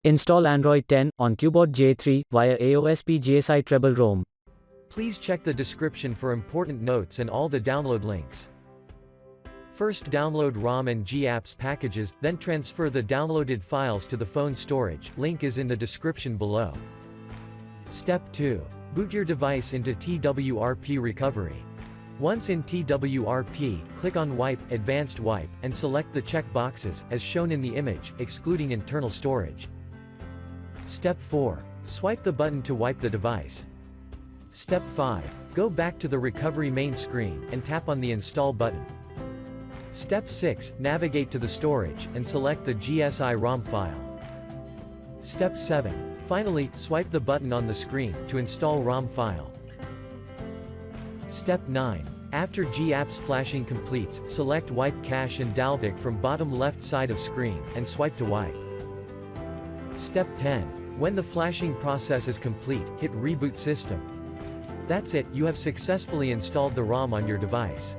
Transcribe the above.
Install Android 10 on Cubot J3 via AOSP GSI Treble ROM. Please check the description for important notes and all the download links. First download ROM and GApps packages, then transfer the downloaded files to the phone storage, link is in the description below. Step 2. Boot your device into TWRP recovery. Once in TWRP, click on Wipe, Advanced Wipe, and select the check boxes, as shown in the image, excluding internal storage. Step 4. Swipe the button to wipe the device. Step 5. Go back to the recovery main screen, and tap on the Install button. Step 6. Navigate to the storage, and select the GSI ROM file. Step 7. Finally, swipe the button on the screen, to install ROM file. Step 9. After GApps flashing completes, select Wipe Cache and Dalvik from bottom left side of screen, and swipe to wipe. Step 10. When the flashing process is complete, hit Reboot System. That's it, you have successfully installed the ROM on your device.